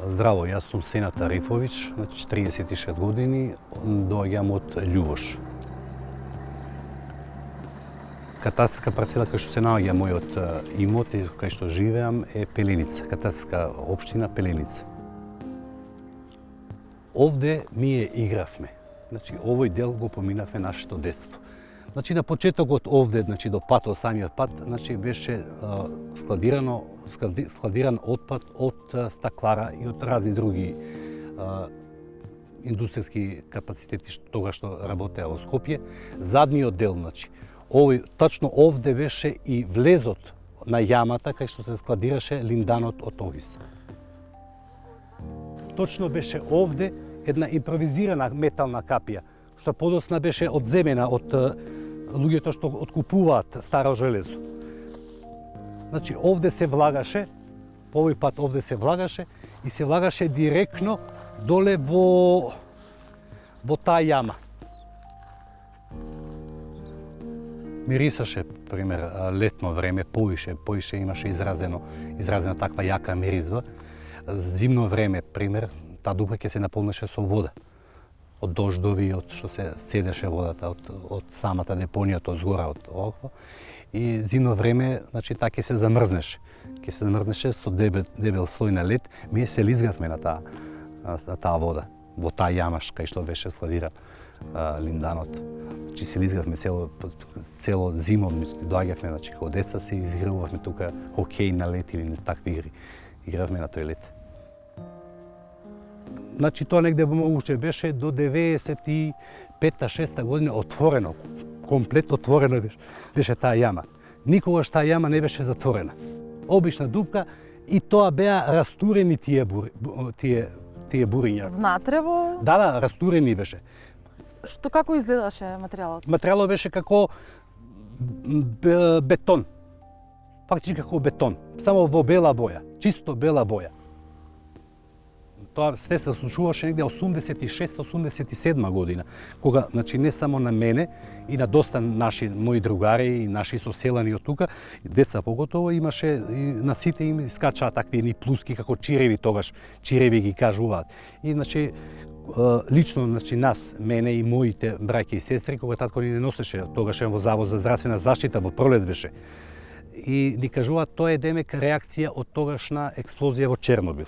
Здраво, јас сум Сенат Арифовиќ, 46 години, доаѓам од Љубош. Катастрска парцела кај што се наоѓа мојот имот и кај што живеам е Пеленица, катастрска општина Пеленица. Овде ние игравме. Овој дел го поминавме нашето детство. На почетокот овде, до патот, самиот пат, беше складиран отпад од стаклара и од разни други индустријски капацитети тогаш што работеа во Скопје. Задниот дел, овој точно овде беше и влезот на јамата кај што се складираше линданот од Огис. Точно беше овде една импровизирана метална капија, што подоцна беше одземена од луѓето што откупуваат старо железо. Овде се влагаше, по овој пат овде се влагаше и се влагаше директно доле во таа јама. Мирисаше, пример, летно време, повише имаше изразена таква јака миризба. Зимно време, пример, таа дупка ќе се наполнеше со вода. Од дождови, од што се седеше водата, од самата депонија, од згора, од овакво. И зимно време, таа ќе се замрзнеше. Ќе се замрзнеше со дебел слој на лед. Ние се лизгавме на таа вода, во таа јама кај што беше складиран линданот. Се лизгавме цело зимо, доаѓавме, како деца се изигрававме тука хокеј на лед или такви игри. Игравме на тој лед. Тоа негде моguće беше до 95-6 година отворено, комплет отворено беше таа јама. Никогаш таа јама не беше затворена. Обична дупка и тоа беа растурени тие буриња. Внатре во? Да, растурени беше. Што како изгледаше материјалот? Материјалот беше како бетон. Фактички како бетон, само во бела боја, чисто бела боја. Тоа све се случуваше негде 86-87 година, кога не само на мене и на доста мои другари и наши соселани од тука, деца поготово, имаше и на сите им искачаа такви плуски како чиреви тогаш, чиреви ги кажуваат. И лично нас, мене и моите браќа и сестри, кога татко ни не носеше, тогаш во Завод за здравствена заштита во пролет беше. И ни кажуваат тоа е демек реакција од тогашна експлозија во Чернобил.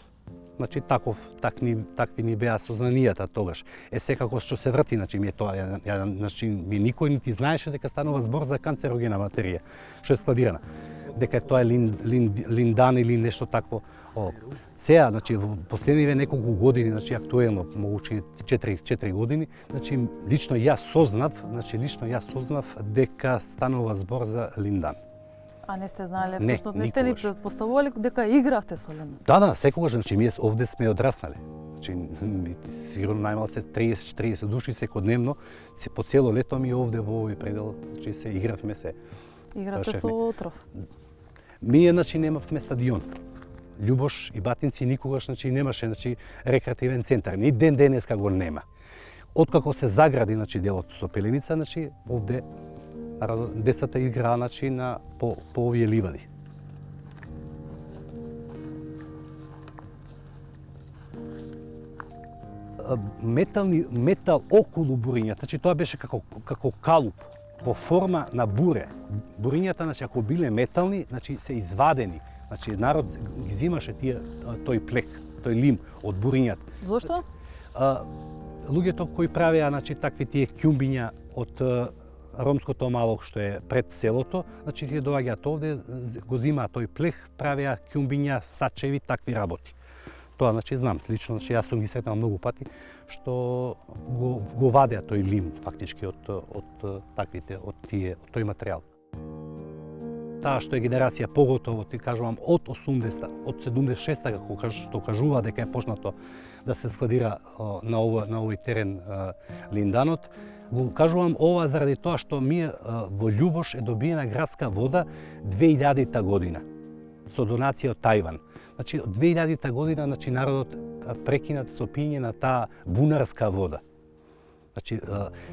Такви ни беа сознанијата тогаш. Секако што се врати, ми никој не ти знаеше дека станува збор за канцерогена материја, што е складирана. Дека тоа е линдан или нешто такво. Сега, во последниве неколку години, актуелно, могуче 4 години, лично јас сознав дека станува збор за линдан. А не сте знаеле, всушност не сте ни предпоставували дека игравте со линдан? Да, секогаш, ние овде сме одраснали. Сигурно најмалце 30-40 души секојдневно, по цело лето ми овде во овој предел, се игравме се. Игравте со отров? Ние, немавме стадион. Љубош и Батинци никогаш немаше рекреативен центар. Ни ден денеска го нема. Откако се загради делот со Пеленица, овде децата играа по овие ливади. Метал околу бурињата, тоа беше како калуп во форма на буре. Бурињата, ако биле метални, се извадени. Народ ги зимаше тој плек, тој лим од бурињата. Зошто? Луѓето кои правеа такви тие ќумбиња од ромското малок што е пред селото, тие доаѓаат овде, го зимаат тој плех, правеа ќумбиња, сачеви, такви работи. Тоа знам, лично јас сум ги сретнал многу пати што го вадеа тој лим фактички од тој материјал. Таа што е генерација поготово, ти кажувам, од 80-та, од 76-та, како што кажува дека е почнато да се складира на овој терен линданот, го кажувам ова заради тоа што ние во Љубош е добиена градска вода 2000-та година со донација од Тајван. Од 2000-та година народот прекинат со пиње на таа бунарска вода.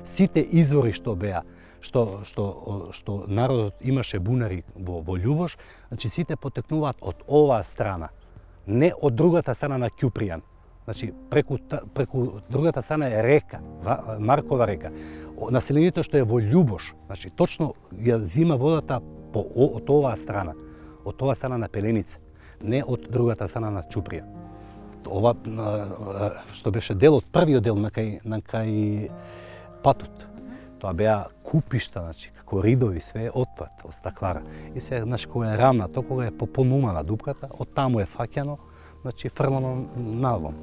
Сите извори што беа, што народот имаше бунари во Љубош, сите потекнуваат од оваа страна не од другата страна на Ќупријан. Значи, преку другата страна е река, Маркова река. Населението што е во Љубош, значи, точно ја зима водата од оваа страна на Пеленица, не од другата страна на Ќуприја. Ова што беше дел од првиот дел на кај патот. Тоа беа купишта, значи, како ридови, све отпад, од стаклара. И се, значи, кога е рамнато, кога е попонумана дупката, од таму е фаќано, значи, фрлано навон.